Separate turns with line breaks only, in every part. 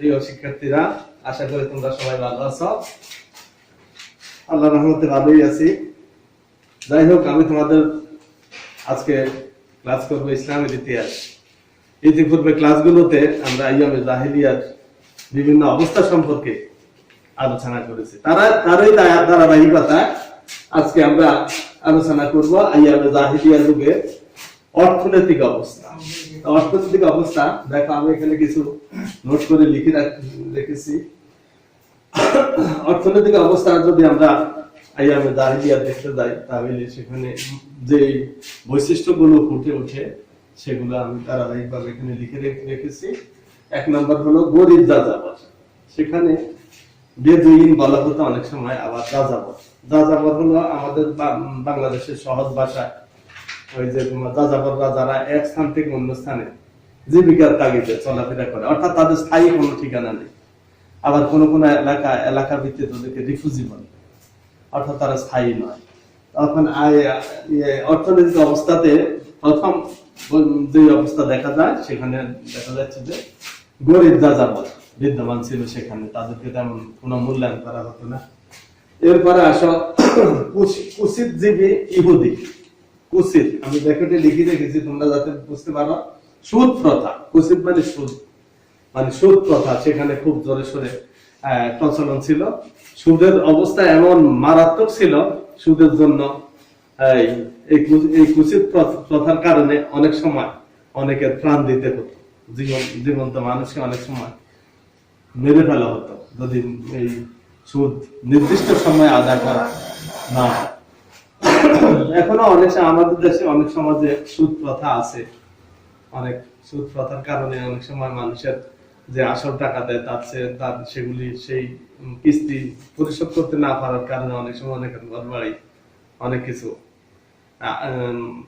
প্রিয় শিক্ষার্থীরা, আশা করি তোমরা সবাই ভালো আছো। আল্লাহর রহমতে ভালোই আছি। যাই হোক, আমি তোমাদের আজকে ক্লাস করবো ইসলামের ইতিহাস। ইতিপূর্বে ক্লাসগুলোতে আমরা আইয়ামে জাহিলিয়ার বিভিন্ন অবস্থা সম্পর্কে আলোচনা করেছি। তারই ধারাবাহিকতা আজকে আমরা আলোচনা করব আইয়ামে জাহিলিয়া যুগে অর্থনৈতিক অবস্থা। অর্থনৈতিক অবস্থা দেখো, আমি এখানে কিছু নোট করে লিখেছি। অর্থনৈতিক অবস্থা যদি আমরা আইয়ামে জাহিলিয়া দেখতে যাই, তাহলে সেখানে যে বৈশিষ্ট্যগুলো ফুটে ওঠে সেগুলো আমি ধারাবাহিকভাবে এখানে লিখে রেখেছি। এক নম্বর হলো গরিব যাযাবর। সেখানে বেদুইন বলা হতো অনেক সময়, আবার যাযাবর। যাযাবর হলো আমাদের বাংলাদেশের সহজ ভাষায় ওই যে যাযাবররা যারা এক স্থান থেকে অন্য স্থানে জীবিকার তাগিদে চলাফেরা করে, অর্থাৎ তাদের স্থায়ী কোনো ঠিকানা নেই। আবার কোন কোন এলাকা ভিত্তিতে ওদেরকে রিফিউজি বলে, অর্থাৎ তারা স্থায়ী নয়। তখন অর্থনৈতিক অবস্থাতে প্রথম যে অবস্থা দেখা যায়, সেখানে দেখা যাচ্ছে যে গরিব যাযাবর বিদ্যমান ছিল সেখানে, তাদেরকে তেমন কোনো মূল্যায়ন করা হতো না। এরপরে আসো কুচিত জীবী ইহুদি। কুচিত আমি ব্র্যাকেটে লিখে রেখেছি তোমরা যাতে বুঝতে পারো। সুদ প্রথা, কুচিত মানে সুদ, মানে সুদ প্রথা সেখানে খুব জোরে সোরে প্রচলন ছিল। সুদের অবস্থা এমন মারাত্মক ছিল, সুদের জন্য এই কুচিত প্রথার কারণে অনেক সময় অনেকের প্রাণ দিতে হতো। জীবন্ত মানুষকে অনেক সময় মেরে ফেলা হতো যদি এই সুদ নির্দিষ্ট সময় আদায় করা না হয়। এখনো আমাদের দেশে অনেক সমাজে সুদ প্রথা আছে। অনেক সুদ প্রথার কারণে অনেক সময় মানুষের যে আসল টাকা দেয় তার সেগুলি সেই কিস্তি পরিশোধ করতে না পারার কারণে অনেক সময় অনেক ঘর বাড়ি অনেক কিছু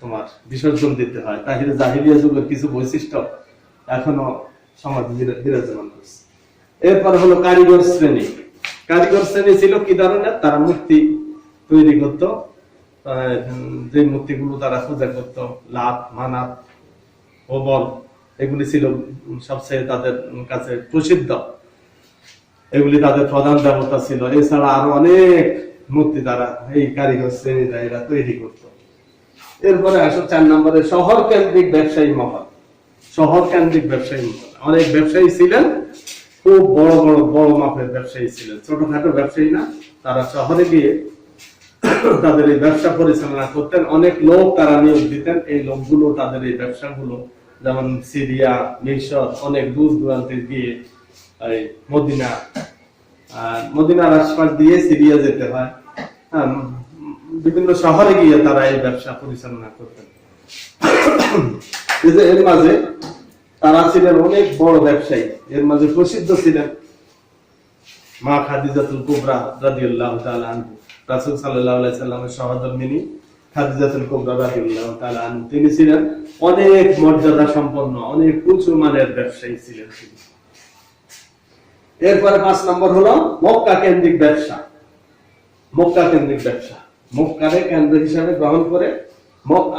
তোমার বিসর্জন দিতে হয়। তাহলে জাহিলিয়া যুগের কিছু বৈশিষ্ট্য এখনো সমাজে বিরাজমান করছে। এরপর হলো কারিগর শ্রেণী। কারিগর শ্রেণী ছিল কি ধরনের? তারা মূর্তি তৈরি করত। যে মূর্তিগুলো তারা পূজা করত, লাত, মানাত, ওবল, এগুলি ছিল সবচেয়ে তাদের কাছে প্রসিদ্ধ। এগুলি তাদের প্রধান দেবতা ছিল। এছাড়া আরো অনেক মূর্তি তারা এই কারিগর শ্রেণীরা এরা তৈরি করত। এরপরে আসো 4 নম্বরে শহর কেন্দ্রিক ব্যবসায়ী মহল। শহর কেন্দ্রিক ব্যবসায়ী মহল, অনেক ব্যবসায়ী ছিলেন, খুব বড় মাপের ব্যবসায়ী ছিলেন, ছোটখাটো ব্যবসায়ী না। তারা শহরে গিয়ে তাদের এই ব্যবসা পরিচালনা করতেন। অনেক লোক তারা নিয়োগ দিতেন। এই লোকগুলো তাদের এই ব্যবসাগুলো, যেমন সিরিয়া, মিশর, অনেক দূর দূরান্তে গিয়ে মদিনার আশপাশ দিয়ে সিরিয়া যেতে হয়, বিভিন্ন শহরে গিয়ে তারা এই ব্যবসা পরিচালনা করতেন। এর মাঝে তারা ছিলেন অনেক বড় ব্যবসায়ী। এর মাঝে প্রসিদ্ধ ছিলেন মা খাদিজাতুল কুবরা রাদিয়াল্লাহু তাআলা আনহা। রাসূল সাল্লাল্লাহু আলাইহি সাল্লামের সহধর্মিণী খাদিজাতুল কুবরা রাদিয়াল্লাহু তাআলা আনহা, তিনি ছিলেন অনেক মর্যাদা সম্পন্ন, অনেক উঁচু মানের ব্যবসায়ী ছিলেন তিনি। এরপরে 5 নম্বর হলো মক্কা কেন্দ্রিক ব্যবসা। মক্কা কেন্দ্রিক ব্যবসা, মক্কারে কেন্দ্র হিসাবে গ্রহণ করে।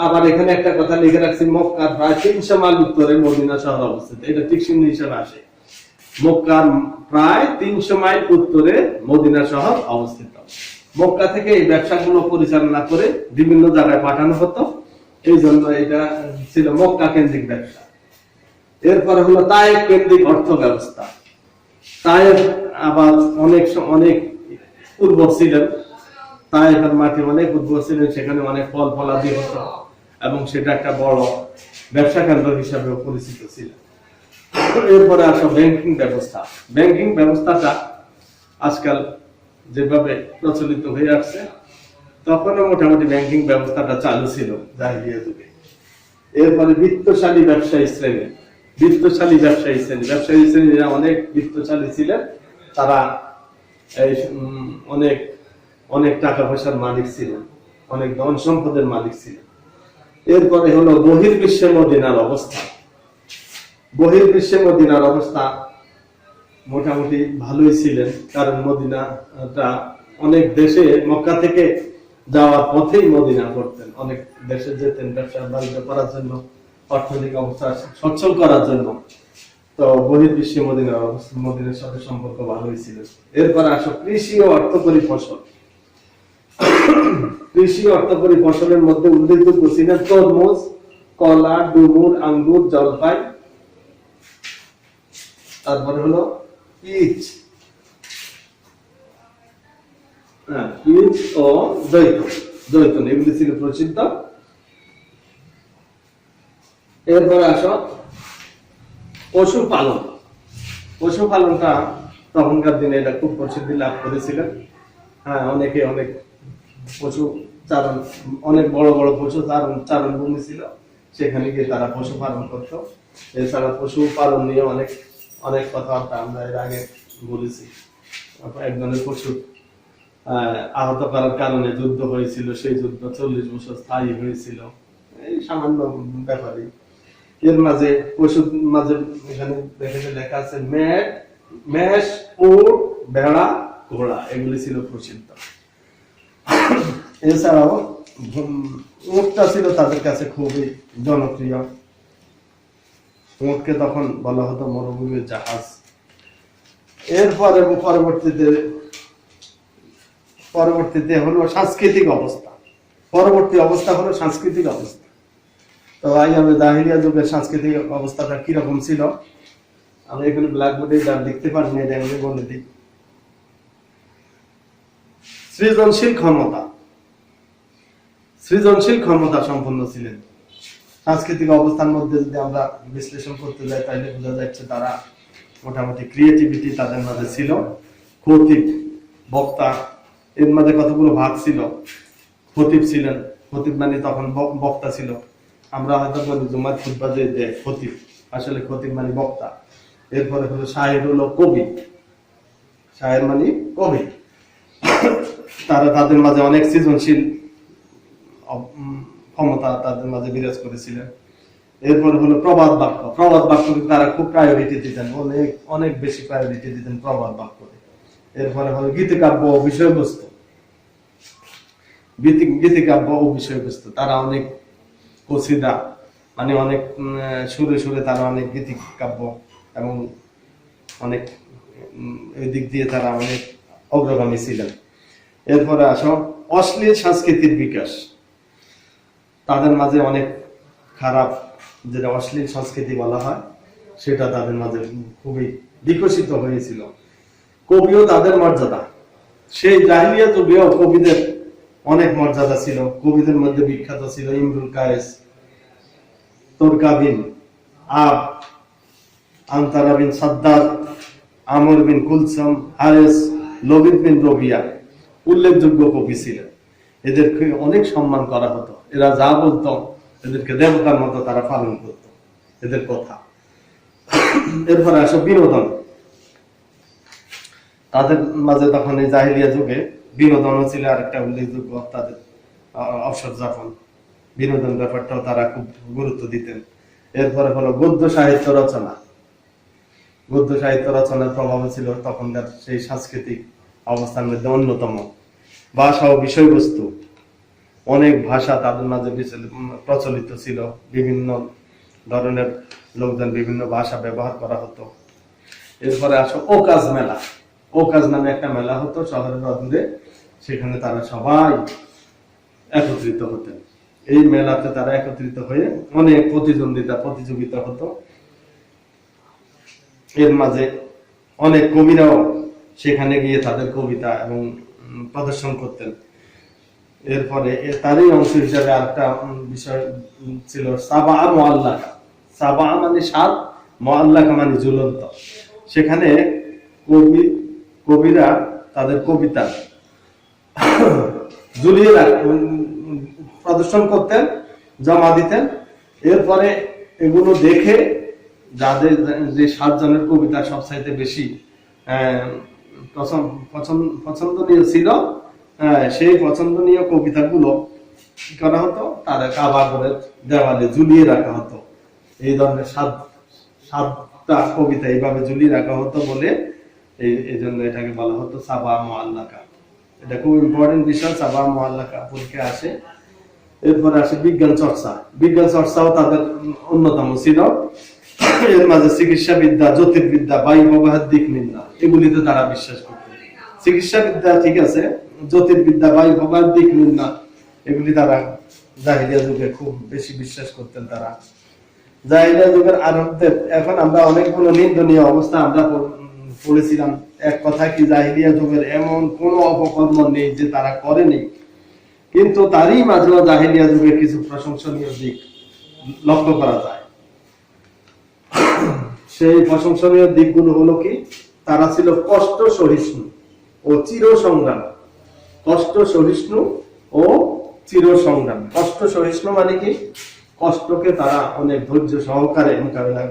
আবার এখানে একটা কথা লিখে রাখছি, মক্কার প্রায় 300 মাইল উত্তরে মদিনা শহর অবস্থিত। এটা ঠিক চিহ্ন হিসাবে আসে। মক্কার প্রায় 300 মাইল উত্তরে মদিনা শহর অবস্থিত। মক্কা থেকে এই ব্যবসাগুলো পরিচালনা করে বিভিন্ন জায়গায় পাঠানো হতো। এই জন্য এটা ছিল মক্কা কেন্দ্রিক ব্যবসা। এরপরে হলো তায়েফ কেন্দ্রিক অর্থ ব্যবস্থা। তায়েফ আবার অনেক উর্বর ছিলেন। তায়েফের মাটি অনেক উর্বর ছিলেন, সেখানে অনেক ফল ফলাদি হতো এবং সেটা একটা বড় ব্যবসা কেন্দ্র হিসাবে পরিচিত ছিল। এরপরে আসো ব্যাংকিং ব্যবস্থা। ব্যাংকিং ব্যবস্থাটা আজকাল যেভাবে প্রচলিত হয়ে আসছে, তখনও মোটামুটি ব্যাংকিং ব্যবস্থাটা চালু ছিল জাহিলিয়া যুগে। এরপরে বিত্তশালী ব্যবসায়ী শ্রেণী। ব্যবসায়ী শ্রেণীরা অনেক বিত্তশালী ছিলেন। তারা অনেক টাকা পয়সার মালিক ছিলেন, অনেক ধন সম্পদের মালিক ছিলেন। এরপরে হলো বহির্বিশ্বে মদিনার অবস্থা। বহির্বিশ্বে মদিনার অবস্থা মোটামুটি ভালোই ছিলেন, কারণ মদিনাটা অনেক দেশে মক্কা থেকে যাওয়ার পথেই মদিনা করতেন। অনেক দেশে যেতেন ব্যবসা বাণিজ্য করার জন্য, অর্থনৈতিক অবস্থা সচ্ছল করার জন্য। তো বহির্বিশ্বে মদিনার সাথে সম্পর্ক ভালোই ছিল। এরপর আসো কৃষি ও অর্থকরী ফসল। কৃষি অর্থকরী ফসলের মধ্যে উল্লেখযোগ্য ছিলেন তরমুজ, কলা, ডুমুর, আঙ্গুর, জলপাই, তারপরে হলো পিচ, পিচ ও জৈতুন এগুলি ছিল প্রসিদ্ধ। এরপরে আসো পশুপালন। পশুপালনটা তখনকার দিনে এটা খুব প্রসিদ্ধি লাভ করেছিলেন। হ্যাঁ, অনেকে অনেক পশু চারণ, অনেক বড় বড় পশু চারণ ভূমি ছিল, সেখানে গিয়ে তারা পশুপালন করতো। এছাড়া পশুপালন নিয়ে অনেক অনেক কথাবার্তা আমরা এর আগে বলেছি। একজনের পশু আহত করার কারণে যুদ্ধ হয়েছিল, সেই যুদ্ধ 40 বছর স্থায়ী হয়েছিল, এই সামান্য ব্যাপারই। এর মাঝে পশুর মাঝে এখানে লেখা আছে মেষ, উট, ভেড়া, ঘোড়া, এগুলি ছিল প্রসিদ্ধ। এছাড়াও উটটা ছিল তাদের কাছে খুবই জনপ্রিয়। উটকে তখন বলা হতো মরুভূমির জাহাজ। এরপরে পরবর্তীতে হলো সাংস্কৃতিক অবস্থা। পরবর্তী অবস্থা হলো সাংস্কৃতিক অবস্থা। তো আইয়ামে জাহিলিয়া যুগের সাংস্কৃতিক অবস্থাটা কিরকম ছিল, আমি এখানে ব্ল্যাকবোর্ডে যা লিখতে পারিনি, এটা আমি বলে দিই। সৃজনশীল ক্ষমতা সম্পন্ন ছিলেন। সাংস্কৃতিক অবস্থার মধ্যে যদি আমরা বিশ্লেষণ করতে যাই, তাহলে বোঝা যাচ্ছে তারা মোটামুটি ক্রিয়েটিভিটি তাদের মাঝে ছিল। খতিব, বক্তা, এর মাঝে কতগুলো ভাগ ছিল। খতিব ছিলেন, খতিব মানে তখন বক্তা ছিল। আমরা হয়তো বলি জুমার খুতবা যে খতিব, আসলে খতিব মানে বক্তা। এরপরে হলো শায়ের, হলো কবি, শায়ের মানে কবি। তারা তাদের মাঝে অনেক সৃজনশীল ক্ষমতা তাদের মাঝে বিরাজ করেছিলেন। এরপর হলো প্রবাদ বাক্য। প্রবাদ বাক্যকে তারা খুব প্রায়োরিটি দিতেন, অনেক অনেক বেশি প্রায়োরিটি দিতেন প্রবাদ বাক্যকে। এরপরে হলো গীতিকাব্য ও বিষয়বস্তু। গীতিকাব্য ও বিষয়বস্তু, তারা অনেক কসিদা মানে অনেক সুরে সুরে তারা অনেক গীতিকাব্য এবং অনেক এই দিক দিয়ে তারা অনেক অগ্রগামী ছিলেন। এরপরে আসো অশ্লীল সংস্কৃতির বিকাশ। তাদের মাঝে অনেক খারাপ, যেটা অশ্লীল সংস্কৃতি বলা হয়, সেটা তাদের মাঝে খুবই বিকশিত হয়েছিল। কবিও তাদের মর্যাদা, সেই জাহিলিয়া যুগেও কবিদের অনেক মর্যাদা ছিল। কবিদের মধ্যে বিখ্যাত ছিল ইমরুল কায়েস, তোরকাবিন, আনতারা বিন সাদ্দার, আমর বিন কুলসুম, হারেস, লবিদ বিন রবিয়া উল্লেখযোগ্য কবি ছিলেন। এদেরকে অনেক সম্মান করা হতো। এরা যা বলতো এদেরকে দেবতার মতো তারা পালন করত এদের কথা। এরপরে আসো বিনোদন। তাদের মাঝে তখন এই জাহিলিয়া যুগে বিনোদনও ছিল আরেকটা উল্লেখযোগ্য, তাদের অবসর যাপন, বিনোদন ব্যাপারটাও তারা খুব গুরুত্ব দিতেন। এরপরে হলো গদ্য সাহিত্য রচনা। গদ্য সাহিত্য রচনার প্রভাব ছিল তখনকার সেই সাংস্কৃতিক অবস্থার মধ্যে অন্যতম। ভাষা ও বিষয়বস্তু, অনেক ভাষা তাদের মাঝে প্রচলিত ছিল। বিভিন্ন ধরনের লোকজন বিভিন্ন ভাষা ব্যবহার করা হতো। এরপরে আসো ওকাজ মেলা। ওকাজ নামে একটা মেলা হতো শহরের অদূরে, সেখানে তারা সবাই একত্রিত হতেন। এই মেলাতে তারা একত্রিত হয়ে অনেক প্রতিযোগিতা হতো। এর মাঝে অনেক কবিরাও সেখানে গিয়ে তাদের কবিতা এবং প্রদর্শন করতেন। এরপরে তারই অংশ হিসাবে আরেকটা বিষয় ছিল সাবা মুআল্লাকা। সাবা মানে 7, মুআল্লাকা মানে ঝুলন্ত। সেখানে কবিরা তাদের কবিতা ঝুলিয়ে প্রদর্শন করতেন, জমা দিতেন। এরপরে এগুলো দেখে যাদের যে 7 জনের কবিতা সবচাইতে বেশি পছন্দনীয় ছিল, সেই পছন্দনীয় কবিতাগুলো কি করা হতো, তারা কাবা করে দেওয়ালে ঝুলিয়ে রাখা হতো। এই ধরনের 7টা কবিতা এইভাবে ঝুলিয়ে রাখা হতো বলে এই জন্য এটাকে বলা হতো সাবা মুআল্লাকা। এটা খুব ইম্পর্টেন্ট বিষয়, সাবা মুআল্লাকা পরীক্ষায় আসে। এরপরে আসে বিজ্ঞান চর্চা। বিজ্ঞান চর্চাও তাদের অন্যতম ছিল। এর মাঝে চিকিৎসা বিদ্যা, জ্যোতির্বিদ্যা, বায়ু প্রবাহের দিক নির্ণয়, এগুলিতে তারা বিশ্বাস করত। চিকিৎসা বিদ্যা ঠিক আছে, জ্যোতির্বিদ্যা, বায়ু প্রবাহের দিক নির্ণয়, এগুলি তারা জাহিলিয়া যুগে খুব বেশি বিশ্বাস করতেন। তারা জাহিলিয়া যুগের আরবদের, এখন আমরা অনেকগুলো নিন্দনীয় অবস্থা আমরা পড়েছিলাম। এক কথা কি, জাহিলিয়া যুগের এমন কোন অপকর্ম নেই যে তারা করেনি, কিন্তু তারই মাঝেও জাহিলিয়া যুগের কিছু প্রশংসনীয় দিক লক্ষ্য করা যায়। সেই প্রশংসনীয় দিকগুলো হলো কি, তারা ছিল কষ্ট সহিষ্ণু ও চির সংগ্রাম। কষ্ট সহিষ্ণু ও চির সংগ্রাম। কষ্ট সহিষ্ণু মানে কি, কষ্টকে তারা অনেক ধৈর্য সহকারে মোকাবিলা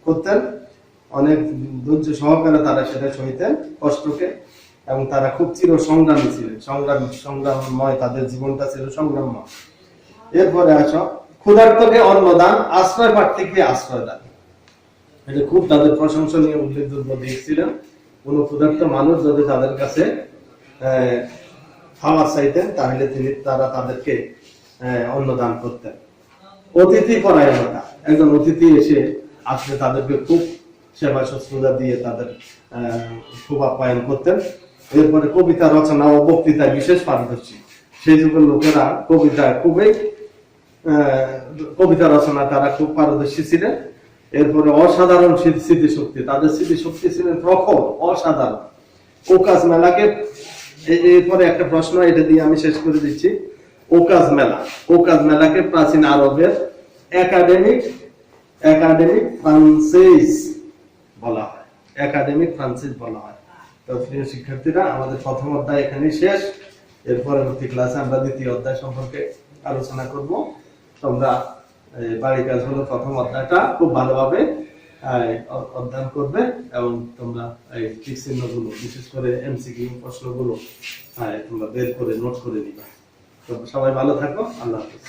করতেন, অনেক ধৈর্য সহকারে তারা সেটা সহিতেন কষ্টকে, এবং তারা খুব চির সংগ্রামী ছিলেন। সংগ্রামময় তাদের জীবনটা ছিল, সংগ্রামময়। এরপরে আসো, ক্ষুধার্তকে অন্নদান, আশ্রয় প্রার্থীকে আশ্রয় দান। এটা খুব তাদের প্রশংসনীয় উল্লেখযোগ্য দিক ছিল। কোন ক্ষুধার্ত মানুষ যদি তাদের কাছে খাবার চাইতেন, তাহলে তারা তাদেরকে অন্নদান করতেন। অতিথি পরায়ণতা, একজন অতিথি এসে আসলে তাদেরকে খুব সেবা শুশ্রূষা দিয়ে তাদের খুব আপ্যায়ন করতেন। এরপরে কবিতা রচনা ও বক্তৃতায় বিশেষ পারদর্শী। সেই যুগের লোকেরা কবিতা রচনা তারা খুব পারদর্শী ছিলেন। এরপরে অসাধারণ স্মৃতিশক্তি, তাদের স্মৃতিশক্তি ছিলেন প্রখর, অসাধারণ। ওকাজ মেলাকে, এরপরে একটা প্রশ্ন, এটা দিয়ে আমি শেষ করে দিচ্ছি। ওকাজ মেলাকে প্রাচীন আরবের একাডেমিক ফ্রান্সিস বলা হয়। একাডেমিক ফ্রান্সিস বলা হয়। তো প্রিয় শিক্ষার্থীরা, আমাদের প্রথম অধ্যায় এখানে শেষ। এর পরবর্তী ক্লাসে আমরা দ্বিতীয় অধ্যায় সম্পর্কে আলোচনা করব। তোমরা বাড়ির কাজ হলো প্রথম অধ্যায়টা খুব ভালোভাবে অধ্যয়ন করবে, এবং তোমরা এই টিক চিহ্নগুলো, বিশেষ করে এমসিকিউ প্রশ্নগুলো তোমরা বের করে নোট করে নিবা। তো সবাই ভালো থাকো, আল্লাহ হাফেজ।